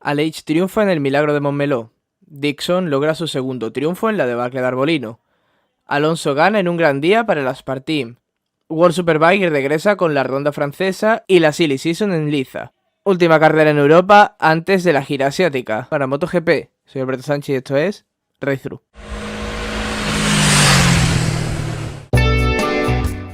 Aleix triunfa en el Milagro de Montmeló. Dixon logra su segundo triunfo en la debacle de Arbolino. Alonso gana en un gran día para el Aspartim. World Superbike regresa con la ronda francesa y la Silly Season en Liza. Última carrera en Europa antes de la gira asiática. Para MotoGP, soy Alberto Sánchez y esto es Race Through.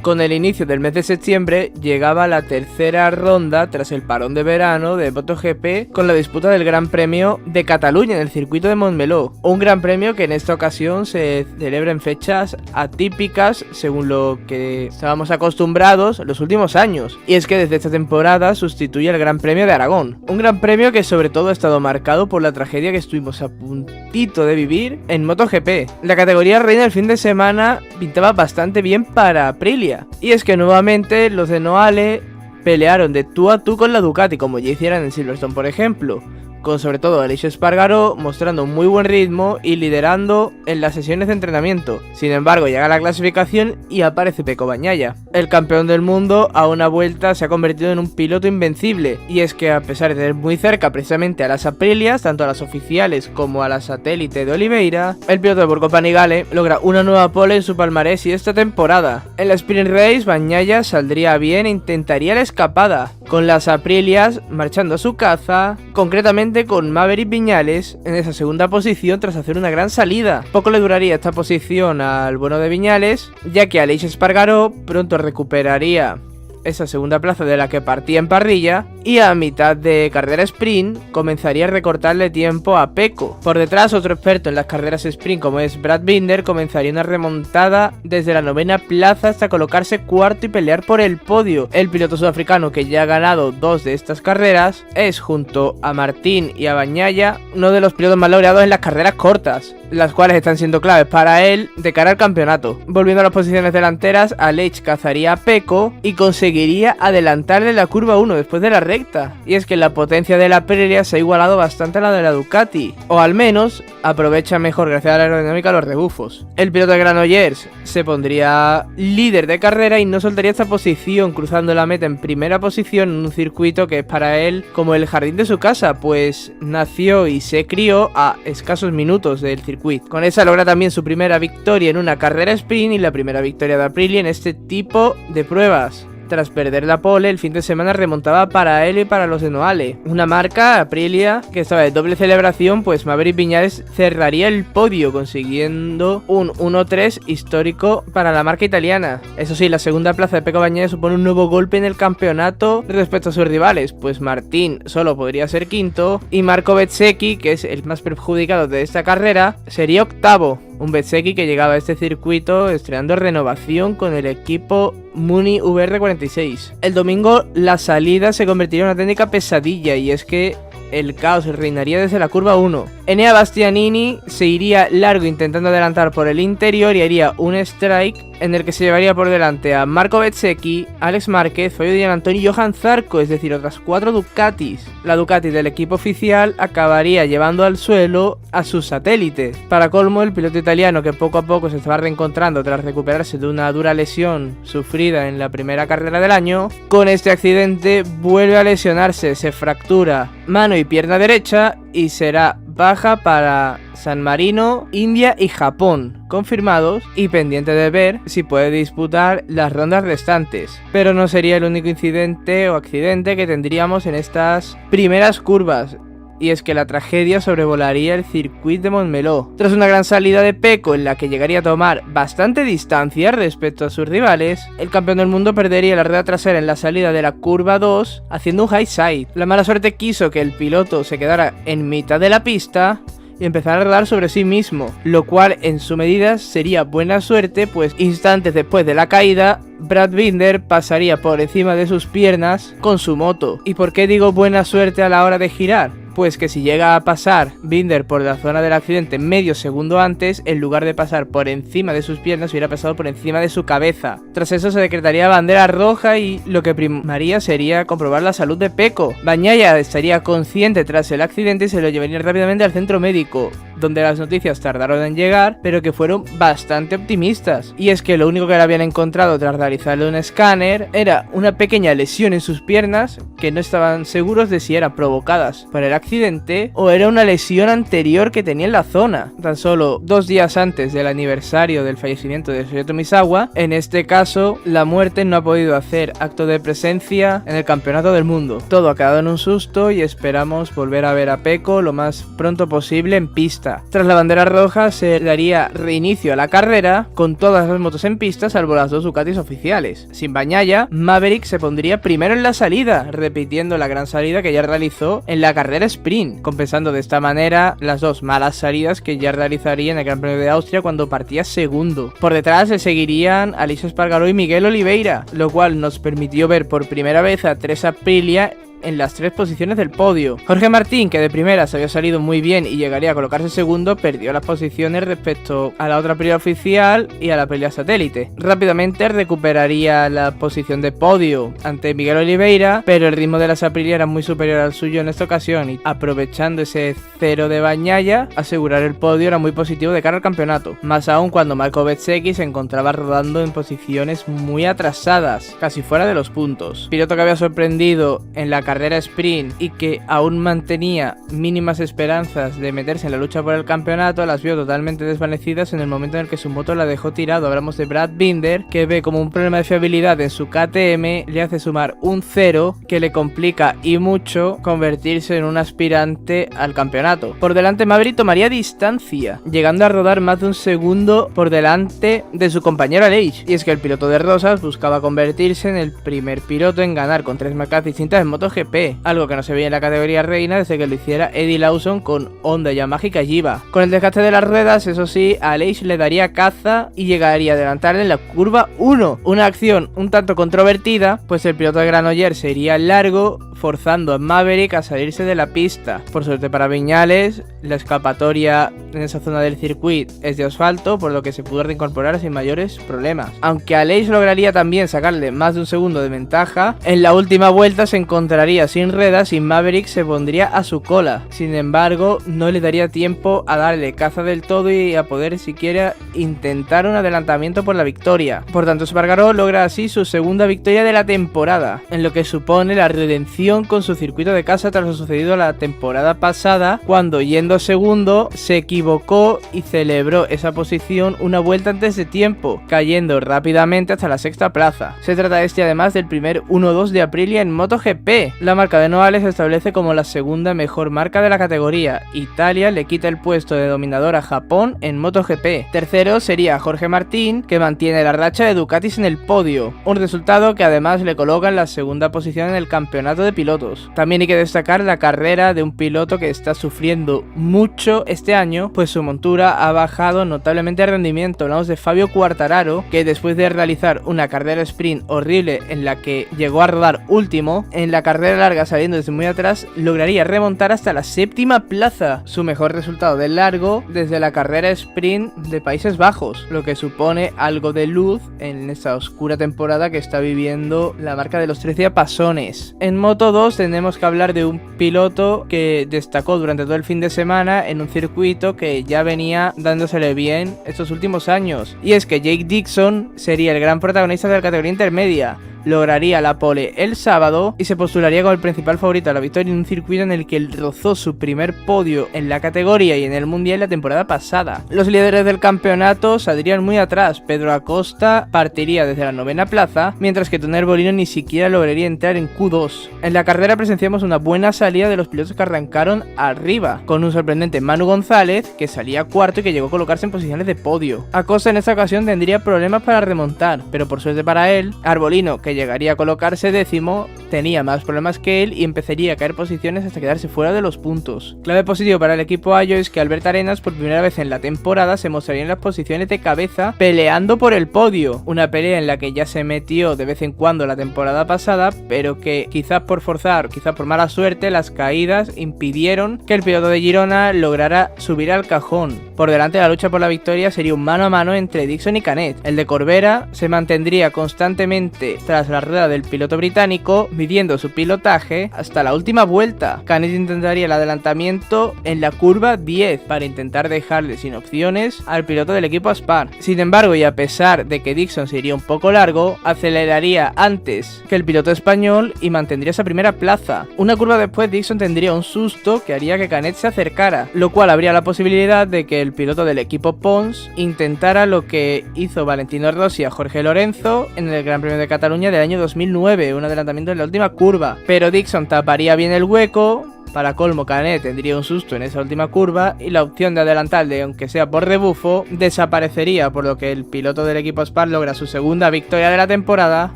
Con el inicio del mes de septiembre llegaba la tercera ronda tras el parón de verano de MotoGP con la disputa del Gran Premio de Cataluña en el circuito de Montmeló. Un gran premio que en esta ocasión se celebra en fechas atípicas según lo que estábamos acostumbrados en los últimos años. Y es que desde esta temporada sustituye al Gran Premio de Aragón. Un gran premio que sobre todo ha estado marcado por la tragedia que estuvimos a puntito de vivir en MotoGP. La categoría reina del fin de semana pintaba bastante bien para Aprilia. Y es que nuevamente los de Noale pelearon de tú a tú con la Ducati, como ya hicieran en Silverstone por ejemplo, con sobre todo Aleix Espargaró mostrando un muy buen ritmo y liderando en las sesiones de entrenamiento. Sin embargo, llega la clasificación y aparece Pecco Bagnaia. El campeón del mundo a una vuelta se ha convertido en un piloto invencible, y es que a pesar de tener muy cerca precisamente a las Aprilias, tanto a las oficiales como a la satélite de Oliveira, el piloto de Borgo Panigale logra una nueva pole en su palmarés y esta temporada. En la Sprint Race, Bagnaia saldría bien e intentaría la escapada, con las Aprilias marchando a su caza, concretamente con Maverick Viñales en esa segunda posición tras hacer una gran salida. Poco le duraría esta posición al bueno de Viñales, ya que Aleix Espargaró pronto recuperaría esa segunda plaza de la que partía en parrilla y a mitad de carrera sprint comenzaría a recortarle tiempo a Pecco. Por detrás, otro experto en las carreras sprint como es Brad Binder comenzaría una remontada desde la 9ª plaza hasta colocarse cuarto y pelear por el podio. El piloto sudafricano, que ya ha ganado 2 de estas carreras, es junto a Martín y a Bagnaia uno de los pilotos más laureados en las carreras cortas, las cuales están siendo claves para él de cara al campeonato. Volviendo a las posiciones delanteras, Aleix cazaría a Pecco y conseguiría adelantarle la curva 1 después de la recta. Y es que la potencia de la Aprilia se ha igualado bastante a la de la Ducati, o al menos aprovecha mejor gracias a la aerodinámica los rebufos. El piloto de Granollers se pondría líder de carrera y no soltaría esta posición, cruzando la meta en primera posición en un circuito que es para él como el jardín de su casa, pues nació y se crió a escasos minutos del circuito. Con esa logra también su primera victoria en una carrera sprint y la primera victoria de Aprilia en este tipo de pruebas. Tras perder la pole, el fin de semana remontaba para él y para los de Noale. Una marca, Aprilia, que estaba de doble celebración, pues Maverick Viñales cerraría el podio consiguiendo un 1-3 histórico para la marca italiana. Eso sí, la segunda plaza de Pecco Bagnaia supone un nuevo golpe en el campeonato respecto a sus rivales, pues Martín solo podría ser quinto y Marco Bezzecchi, que es el más perjudicado de esta carrera, sería octavo. Un Bezzecchi que llegaba a este circuito estrenando renovación con el equipo Muni VR46. El domingo la salida se convertiría en una técnica pesadilla, y es que el caos reinaría desde la curva 1. Enea Bastianini se iría largo intentando adelantar por el interior y haría un strike en el que se llevaría por delante a Marco Bezzecchi, Alex Márquez, Fabio Di Giannantonio y Johan Zarco, es decir, otras 4 Ducatis. La Ducati del equipo oficial acabaría llevando al suelo a sus satélites. Para colmo, el piloto italiano, que poco a poco se estaba reencontrando tras recuperarse de una dura lesión sufrida en la primera carrera del año, con este accidente vuelve a lesionarse, se fractura mano y pierna derecha y será baja para San Marino, India y Japón, confirmados y pendiente de ver si puede disputar las rondas restantes. Pero no sería el único incidente o accidente que tendríamos en estas primeras curvas. Y es que la tragedia sobrevolaría el circuito de Montmeló. Tras una gran salida de Pecco en la que llegaría a tomar bastante distancia respecto a sus rivales, el campeón del mundo perdería la rueda trasera en la salida de la curva 2 haciendo un high side. La mala suerte quiso que el piloto se quedara en mitad de la pista y empezar a rodar sobre sí mismo, lo cual en su medida sería buena suerte, pues instantes después de la caída Brad Binder pasaría por encima de sus piernas con su moto. ¿Y por qué digo buena suerte a la hora de girar? Pues que si llega a pasar Binder por la zona del accidente medio segundo antes, en lugar de pasar por encima de sus piernas, hubiera pasado por encima de su cabeza. Tras eso se decretaría bandera roja y lo que primaría sería comprobar la salud de Pecco. Bagnaia estaría consciente tras el accidente y se lo llevaría rápidamente al centro médico. donde las noticias tardaron en llegar, pero que fueron bastante optimistas. Y es que lo único que le habían encontrado tras realizarle un escáner era una pequeña lesión en sus piernas que no estaban seguros de si eran provocadas por el accidente o era una lesión anterior que tenía en la zona, tan solo 2 días antes del aniversario del fallecimiento de Shoya Tomisawa. En este caso, la muerte no ha podido hacer acto de presencia en el campeonato del mundo. Todo ha quedado en un susto y esperamos volver a ver a Pecco lo más pronto posible en pista. Tras la bandera roja se daría reinicio a la carrera con todas las motos en pista salvo las 2 Ducatis oficiales. Sin Bagnaia, Maverick se pondría primero en la salida, repitiendo la gran salida que ya realizó en la carrera sprint, compensando de esta manera las 2 malas salidas que ya realizaría en el Gran Premio de Austria cuando partía segundo. Por detrás le seguirían Aleix Espargaró y Miguel Oliveira, lo cual nos permitió ver por primera vez a 3 Aprilia en las 3 posiciones del podio. Jorge Martín, que de primeras había salido muy bien y llegaría a colocarse segundo, perdió las posiciones respecto a la otra Aprilia oficial y a la Aprilia satélite. Rápidamente recuperaría la posición de podio ante Miguel Oliveira, pero el ritmo de las Aprilia era muy superior al suyo en esta ocasión y aprovechando ese 0 de Bagnaia, asegurar el podio era muy positivo de cara al campeonato, más aún cuando Marco Bezzecchi se encontraba rodando en posiciones muy atrasadas, casi fuera de los puntos. Piloto que había sorprendido en la carrera sprint y que aún mantenía mínimas esperanzas de meterse en la lucha por el campeonato, las vio totalmente desvanecidas en el momento en el que su moto la dejó tirado. Hablamos de Brad Binder, que ve como un problema de fiabilidad en su KTM le hace sumar un 0 que le complica y mucho convertirse en un aspirante al campeonato. Por delante Maverick tomaría distancia, llegando a rodar más de un segundo por delante de su compañero Aleix, y es que el piloto de Rosas buscaba convertirse en el primer piloto en ganar con 3 marcas distintas en MotoGP, algo que no se veía en la categoría reina desde que lo hiciera Eddie Lawson con Honda, Yamaha y Cagiva. Con el desgaste de las ruedas, eso sí, a Aleix le daría caza y llegaría a adelantarle en la curva 1, una acción un tanto controvertida, pues el piloto de Granollers se iría largo, forzando a Maverick a salirse de la pista. Por suerte para Viñales, la escapatoria en esa zona del circuito es de asfalto, por lo que se pudo reincorporar sin mayores problemas. Aunque Aleix lograría también sacarle más de un segundo de ventaja, en la última vuelta se encontraría sin ruedas y Maverick se pondría a su cola. Sin embargo, no le daría tiempo a darle caza del todo y a poder siquiera intentar un adelantamiento por la victoria. Por tanto, Espargaró logra así su segunda victoria de la temporada, en lo que supone la redención con su circuito de casa tras lo sucedido la temporada pasada, cuando yendo segundo se equivocó y celebró esa posición una vuelta antes de tiempo, cayendo rápidamente hasta la 6ª plaza. Se trata además del primer 1-2 de Aprilia en MotoGP. La marca de Noales se establece como la segunda mejor marca de la categoría. Italia le quita el puesto de dominador a Japón en MotoGP. Tercero sería Jorge Martín, que mantiene la racha de Ducatis en el podio, un resultado que además le coloca en la segunda posición en el campeonato de pilotos. También hay que destacar la carrera de un piloto que está sufriendo mucho este año, pues su montura ha bajado notablemente el rendimiento. Hablamos de Fabio Quartararo, que después de realizar una carrera sprint horrible en la que llegó a rodar último, en la carrera larga saliendo desde muy atrás lograría remontar hasta la 7ª plaza, su mejor resultado de largo desde la carrera sprint de Países Bajos, lo que supone algo de luz en esta oscura temporada que está viviendo la marca de los 13 pasones. En Moto 2 tenemos que hablar de un piloto que destacó durante todo el fin de semana en un circuito que ya venía dándosele bien estos últimos años, y es que Jake Dixon sería el gran protagonista de la categoría intermedia. Lograría la pole el sábado y se postularía como el principal favorito a la victoria en un circuito en el que él rozó su primer podio en la categoría y en el mundial la temporada pasada. Los líderes del campeonato saldrían muy atrás. Pedro Acosta partiría desde la 9ª plaza, mientras que Toner Bolino ni siquiera lograría entrar en Q2. En la carrera presenciamos una buena salida de los pilotos que arrancaron arriba, con un sorprendente Manu González que salía cuarto y que llegó a colocarse en posiciones de podio. Acosta en esta ocasión tendría problemas para remontar, pero por suerte para él, Arbolino, que llegaría a colocarse décimo, tenía más problemas que él y empezaría a caer posiciones hasta quedarse fuera de los puntos. Clave positivo para el equipo Ayo es que Albert Arenas por primera vez en la temporada se mostraría en las posiciones de cabeza peleando por el podio, una pelea en la que ya se metió de vez en cuando la temporada pasada, pero que quizás por forzar, quizás por mala suerte, las caídas impidieron que el piloto de Girona lograra subir al cajón. Por delante de la lucha por la victoria sería un mano a mano entre Dixon y Canet. El de Corbera se mantendría constantemente tras tras la rueda del piloto británico, midiendo su pilotaje hasta la última vuelta. Canet intentaría el adelantamiento en la curva 10 para intentar dejarle sin opciones al piloto del equipo Aspar. Sin embargo, y a pesar de que Dixon se iría un poco largo, aceleraría antes que el piloto español y mantendría esa primera plaza. Una curva después, Dixon tendría un susto que haría que Canet se acercara, lo cual habría la posibilidad de que el piloto del equipo Pons intentara lo que hizo Valentino Rossi a Jorge Lorenzo en el Gran Premio de Cataluña del año 2009, un adelantamiento en la última curva, pero Dixon taparía bien el hueco. Para colmo, Canet tendría un susto en esa última curva y la opción de adelantarle, aunque sea por rebufo, desaparecería, por lo que el piloto del equipo Aspar logra su segunda victoria de la temporada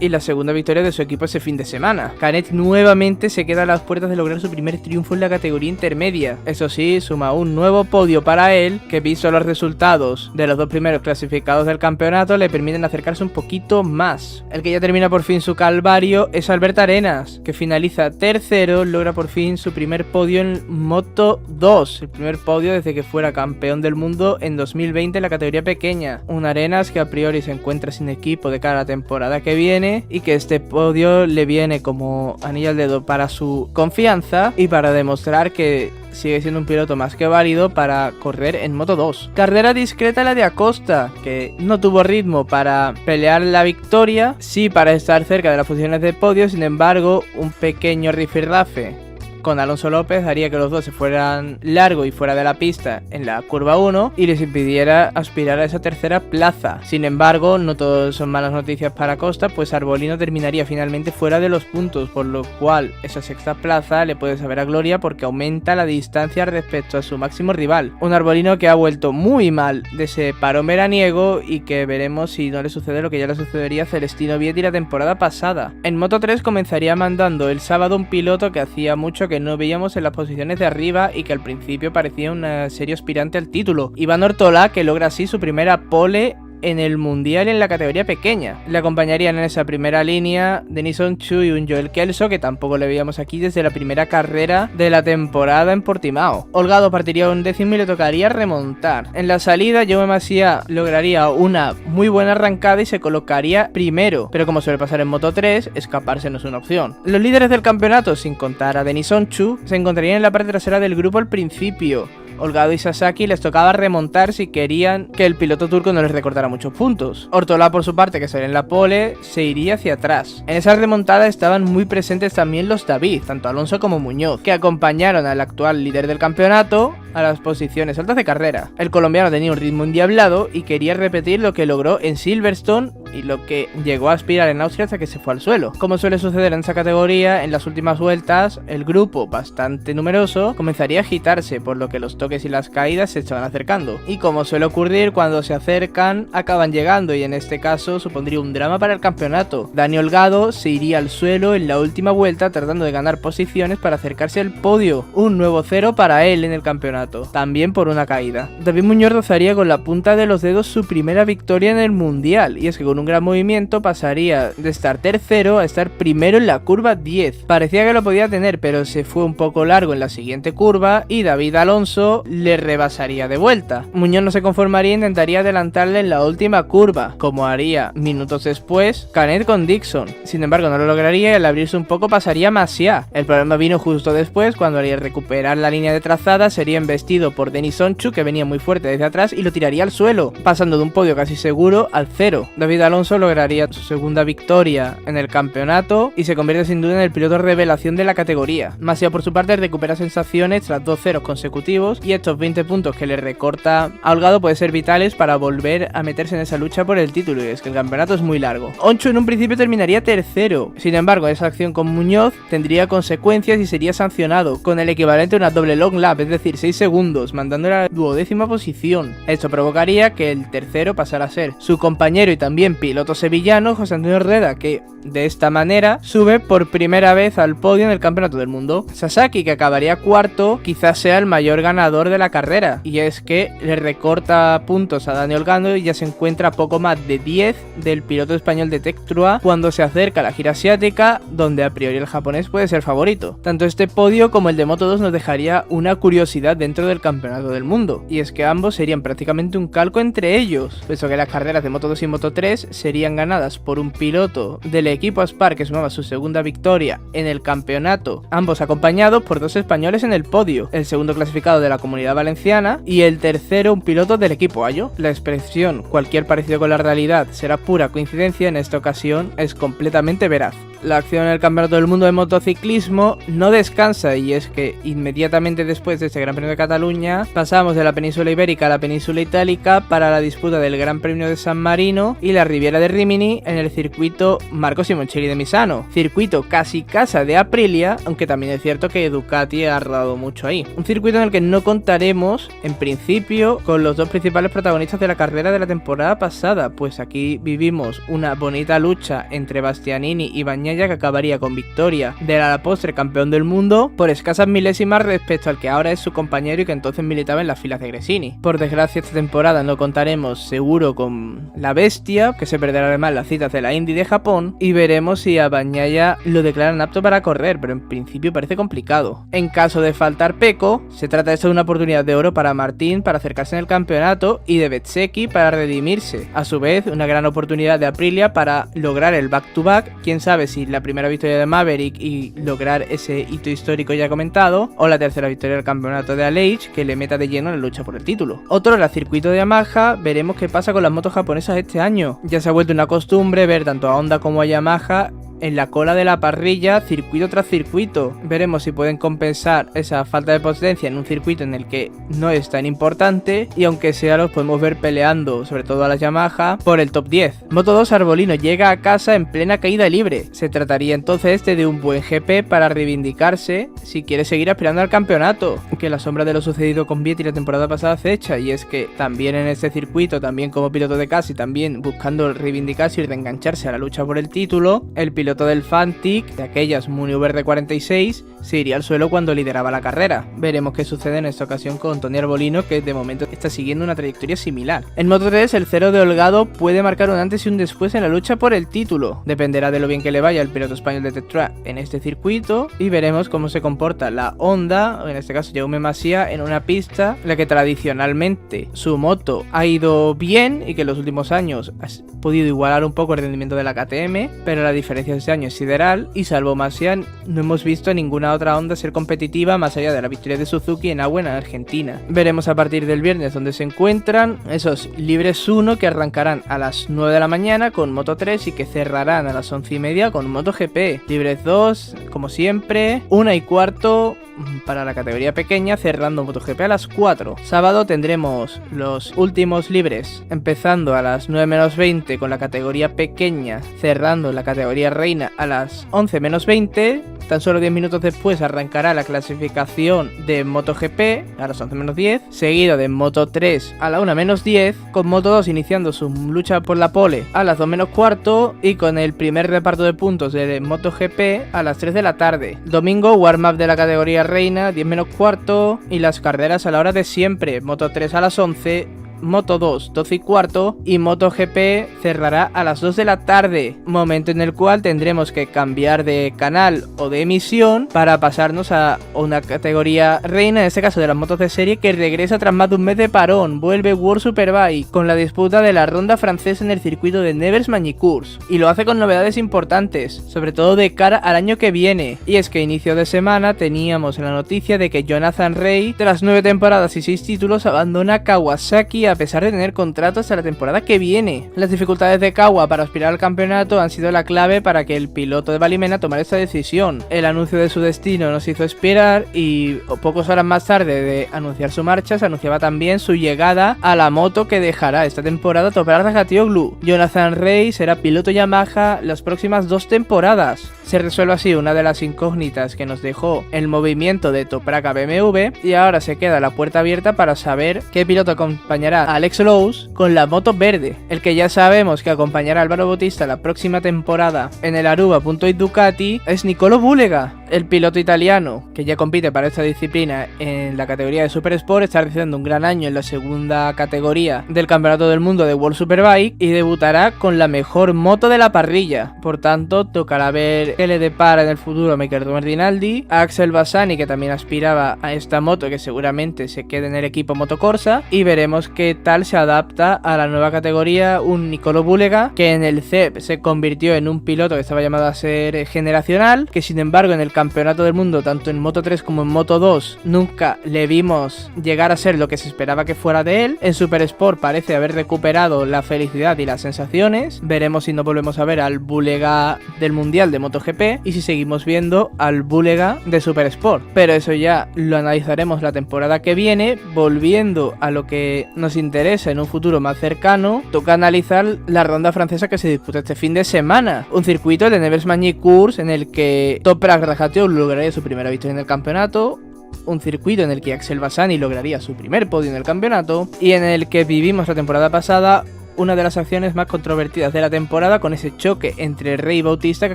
y la segunda victoria de su equipo ese fin de semana. Canet nuevamente se queda a las puertas de lograr su primer triunfo en la categoría intermedia. Eso sí, suma un nuevo podio para él, que visto los resultados de los dos primeros clasificados del campeonato le permiten acercarse un poquito más. El que ya termina por fin su calvario es Albert Arenas, que finaliza tercero, logra por fin su primer podio en Moto 2, el primer podio desde que fuera campeón del mundo en 2020 en la categoría pequeña. Un Arenas que a priori se encuentra sin equipo de cara a la temporada que viene y que este podio le viene como anillo al dedo para su confianza y para demostrar que sigue siendo un piloto más que válido para correr en Moto 2. Carrera discreta la de Acosta, que no tuvo ritmo para pelear la victoria, sí para estar cerca de las posiciones de podio, sin embargo un pequeño rifirrafe con Alonso López haría que los dos se fueran largo y fuera de la pista en la curva 1 y les impidiera aspirar a esa tercera plaza. Sin embargo, no todo son malas noticias para Acosta, pues Arbolino terminaría finalmente fuera de los puntos, por lo cual esa sexta plaza le puede saber a gloria porque aumenta la distancia respecto a su máximo rival. Un Arbolino que ha vuelto muy mal de ese parón veraniego y que veremos si no le sucede lo que ya le sucedería a Celestino Vietti la temporada pasada. En Moto 3 comenzaría mandando el sábado un piloto que hacía mucho que no veíamos en las posiciones de arriba y que al principio parecía un serio aspirante al título. Iván Ortola, que logra así su primera pole en el mundial en la categoría pequeña. Le acompañarían en esa primera línea Denison Chu y un Joel Kelso, que tampoco le veíamos aquí desde la primera carrera de la temporada en Portimao. Holgado partiría un décimo y le tocaría remontar. En la salida, Jaume Masia lograría una muy buena arrancada y se colocaría primero, pero como suele pasar en Moto 3, escaparse no es una opción. Los líderes del campeonato, sin contar a Denison Chu, se encontrarían en la parte trasera del grupo al principio. Holgado y Sasaki les tocaba remontar si querían que el piloto turco no les recortara muchos puntos. Ortola, por su parte, que sale en la pole, se iría hacia atrás. En esa remontada estaban muy presentes también los David, tanto Alonso como Muñoz, que acompañaron al actual líder del campeonato a las posiciones altas de carrera. El colombiano tenía un ritmo endiablado y quería repetir lo que logró en Silverstone y lo que llegó a aspirar en Austria hasta que se fue al suelo. Como suele suceder en esa categoría, en las últimas vueltas, el grupo, bastante numeroso, comenzaría a agitarse, por lo que los toques y las caídas se estaban acercando. Y como suele ocurrir, cuando se acercan, acaban llegando, y en este caso supondría un drama para el campeonato. Dani Holgado se iría al suelo en la última vuelta tratando de ganar posiciones para acercarse al podio. Un nuevo cero para él en el campeonato, también por una caída. David Muñoz rozaría con la punta de los dedos su primera victoria en el mundial, y es que con un gran movimiento pasaría de estar tercero a estar primero en la curva 10. Parecía que lo podía tener, pero se fue un poco largo en la siguiente curva y David Alonso le rebasaría de vuelta. Muñoz no se conformaría e intentaría adelantarle en la última curva, como haría minutos después Canet con Dixon. Sin embargo, no lo lograría y al abrirse un poco pasaría Masia. El problema vino justo después, cuando haría recuperar la línea de trazada, sería embestido por Denison Chu, que venía muy fuerte desde atrás, y lo tiraría al suelo, pasando de un podio casi seguro al cero. David Alonso lograría su segunda victoria en el campeonato y se convierte sin duda en el piloto revelación de la categoría. Masia, por su parte, recupera sensaciones tras 2 ceros consecutivos y estos 20 puntos que le recorta a Holgado pueden ser vitales para volver a meterse en esa lucha por el título, y es que el campeonato es muy largo. Oncho en un principio terminaría tercero, sin embargo esa acción con Muñoz tendría consecuencias y sería sancionado con el equivalente a una doble long lap, es decir 6 segundos, mandándole a la 12ª posición. Esto provocaría que el tercero pasara a ser su compañero y también piloto sevillano José Antonio Rueda, que de esta manera sube por primera vez al podio en el campeonato del mundo. Sasaki, que acabaría cuarto, quizás sea el mayor ganador de la carrera, y es que le recorta puntos a Dani Holgado y ya se encuentra a poco más de 10 del piloto español de Tectrua cuando se acerca a la gira asiática, donde a priori el japonés puede ser favorito. Tanto este podio como el de Moto 2 nos dejaría una curiosidad dentro del campeonato del mundo, y es que ambos serían prácticamente un calco entre ellos, puesto que las carreras de Moto 2 y Moto 3 posiciones serían ganadas por un piloto del equipo Aspar que sumaba su segunda victoria en el campeonato, ambos acompañados por 2 españoles en el podio, el segundo clasificado de la Comunidad Valenciana y el tercero un piloto del equipo Ayo. La expresión cualquier parecido con la realidad será pura coincidencia en esta ocasión es completamente veraz. La acción en el Campeonato del Mundo de Motociclismo no descansa, y es que inmediatamente después de este Gran Premio de Cataluña pasamos de la península ibérica a la península itálica para la disputa del Gran Premio de San Marino y la Riviera de Rimini en el circuito Marco Simoncelli de Misano, circuito casi casa de Aprilia, aunque también es cierto que Ducati ha rodado mucho ahí. Un circuito en el que no contaremos, en principio, con los 2 principales protagonistas de la carrera de la temporada pasada, pues aquí vivimos una bonita lucha entre Bastianini y Bagnaia que acabaría con victoria del a la postre campeón del mundo por escasas milésimas respecto al que ahora es su compañero y que entonces militaba en las filas de Gresini. Por desgracia esta temporada no contaremos seguro con la bestia, que se perderá además las citas de la Indy de Japón, y veremos si a Bagnaia lo declaran apto para correr, pero en principio parece complicado. En caso de faltar Pecco, se trata esto de una oportunidad de oro para Martín para acercarse en el campeonato y de Bezzecchi para redimirse. A su vez, una gran oportunidad de Aprilia para lograr el back-to-back, quién sabe si la primera victoria de Maverick y lograr ese hito histórico ya comentado, o la tercera victoria del campeonato de Aleix que le meta de lleno en la lucha por el título. Otro era el circuito de Yamaha. Veremos qué pasa con las motos japonesas este año. Ya se ha vuelto una costumbre ver tanto a Honda como a Yamaha en la cola de la parrilla circuito tras circuito. Veremos si pueden compensar esa falta de potencia en un circuito en el que no es tan importante, y aunque sea los podemos ver peleando, sobre todo a la Yamaha, por el top 10. Moto2 Arbolino llega a casa en plena caída libre. Se trataría entonces de un buen GP para reivindicarse si quiere seguir aspirando al campeonato, que la sombra de lo sucedido con Vietti la temporada pasada acecha, y es que también en este circuito, también como piloto de casa y también buscando reivindicarse y reengancharse a la lucha por el título, el piloto del Fantic, de aquellas Muni Verde 46, se iría al suelo cuando lideraba la carrera. Veremos qué sucede en esta ocasión con Tony Arbolino, que de momento está siguiendo una trayectoria similar. En Moto3, el cero de Holgado puede marcar un antes y un después en la lucha por el título. Dependerá de lo bien que le vaya el piloto español de Tetra en este circuito, y veremos cómo se comporta la Honda, en este caso Jaume Masia, en una pista en la que tradicionalmente su moto ha ido bien y que en los últimos años ha podido igualar un poco el rendimiento de la KTM, pero la diferencia este año es sideral, y salvo Masia no hemos visto a ninguna otra Honda ser competitiva más allá de la victoria de Suzuki en Agua en Argentina. Veremos a partir del viernes dónde se encuentran esos libres 1 que arrancarán a las 9 de la mañana con Moto3 y que cerrarán a las 11:30 con MotoGP. Libres 2, como siempre, 1:15 para la categoría pequeña, cerrando MotoGP a las 4. Sábado tendremos los últimos libres, empezando a las 9:20 con la categoría pequeña, cerrando la categoría reina a las 11:20. Tan solo 10 minutos después arrancará la clasificación de MotoGP a las 11:10, seguido de Moto3 a la 1:10, con Moto2 iniciando su lucha por la pole a las 2:15 y con el primer reparto de puntos de MotoGP a las 3 de la tarde. Domingo, warm-up de la categoría reina, 10:15, y las carreras a la hora de siempre, Moto3 a las 11, Moto2 12:15 y MotoGP cerrará a las 2 de la tarde, momento en el cual tendremos que cambiar de canal o de emisión para pasarnos a una categoría reina, en este caso de las motos de serie, que regresa tras más de un mes de parón. Vuelve World Superbike con la disputa de la ronda francesa en el circuito de Nevers-Magny-Cours, y lo hace con novedades importantes, sobre todo de cara al año que viene, y es que a inicio de semana teníamos la noticia de que Jonathan Rea, tras 9 temporadas y 6 títulos, abandona Kawasaki a pesar de tener contrato hasta la temporada que viene. Las dificultades de Kawa para aspirar al campeonato han sido la clave para que el piloto de Valimena tomara esta decisión. El anuncio de su destino nos hizo esperar, y pocas horas más tarde de anunciar su marcha se anunciaba también su llegada a la moto que dejará esta temporada Toprak Razgatlioglu. Jonathan Rea será piloto Yamaha las próximas 2 temporadas. Se resuelve así una de las incógnitas que nos dejó el movimiento de Toprak a BMW, y ahora se queda la puerta abierta para saber qué piloto acompañará a Alex Lowes con la moto verde. El que ya sabemos que acompañará a Álvaro Bautista la próxima temporada en el Aruba.it Ducati es Nicolo Bulega, El piloto italiano, que ya compite para esta disciplina en la categoría de Super Sport, está realizando un gran año en la segunda categoría del Campeonato del Mundo de World Superbike y debutará con la mejor moto de la parrilla. Por tanto, tocará ver qué le depara en el futuro a Mikel Rinaldi, a Axel Bassani, que también aspiraba a esta moto, que seguramente se quede en el equipo Motocorsa, y veremos qué tal se adapta a la nueva categoría un Nicolo Bulega, que en el CEP se convirtió en un piloto que estaba llamado a ser generacional, que sin embargo en el Campeonato del Mundo, tanto en Moto 3 como en Moto 2, nunca le vimos llegar a ser lo que se esperaba que fuera de él. En Super Sport parece haber recuperado la felicidad y las sensaciones. Veremos si no volvemos a ver al Bulega del Mundial de MotoGP y si seguimos viendo al Bulega de Super Sport. Pero eso ya lo analizaremos la temporada que viene. Volviendo a lo que nos interesa en un futuro más cercano, toca analizar la ronda francesa que se disputa este fin de semana. Un circuito de Nevers-Magny Course en el que Toprak Rajateul lograría su primera victoria en el campeonato. Un circuito en el que Axel Bassani lograría su primer podio en el campeonato y en el que vivimos la temporada pasada una de las acciones más controvertidas de la temporada, con ese choque entre Rey y Bautista que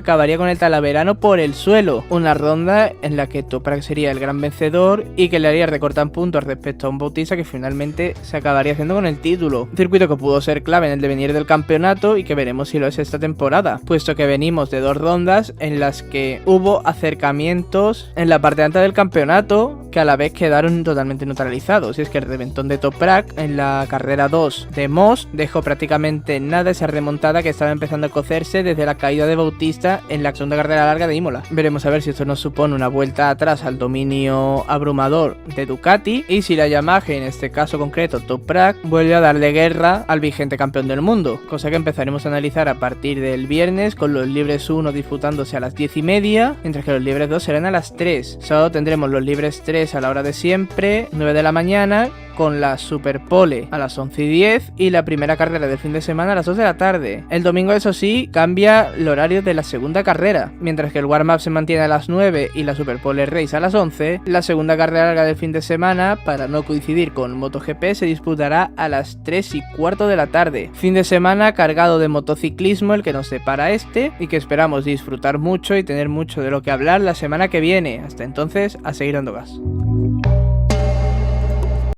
acabaría con el talaverano por el suelo. Una ronda en la que Toprak sería el gran vencedor y que le haría recortar puntos respecto a un Bautista que finalmente se acabaría haciendo con el título. Un circuito que pudo ser clave en el devenir del campeonato y que veremos si lo es esta temporada, puesto que venimos de 2 rondas en las que hubo acercamientos en la parte alta del campeonato que a la vez quedaron totalmente neutralizados. Y es que el reventón de Toprak en la carrera 2 de Moss dejó prácticamente nada esa remontada que estaba empezando a cocerse desde la caída de Bautista en la segunda carrera larga de Imola. Veremos a ver si esto nos supone una vuelta atrás al dominio abrumador de Ducati y si la Yamaha, en este caso concreto Toprak, vuelve a darle guerra al vigente campeón del mundo, cosa que empezaremos a analizar a partir del viernes con los libres 1 disputándose a las 10:30, mientras que los libres 2 serán a las 3. Sábado tendremos los libres 3 a la hora de siempre, 9 de la mañana, con la Superpole a las 11:10 y la primera carrera del fin de semana a las 2 de la tarde. El domingo, eso sí, cambia el horario de la segunda carrera. Mientras que el warm-up se mantiene a las 9 y la Superpole Race a las 11, la segunda carrera larga del fin de semana, para no coincidir con MotoGP, se disputará a las 3:15 de la tarde. Fin de semana cargado de motociclismo el que nos separa y que esperamos disfrutar mucho y tener mucho de lo que hablar la semana que viene. Hasta entonces, a seguir dando gas.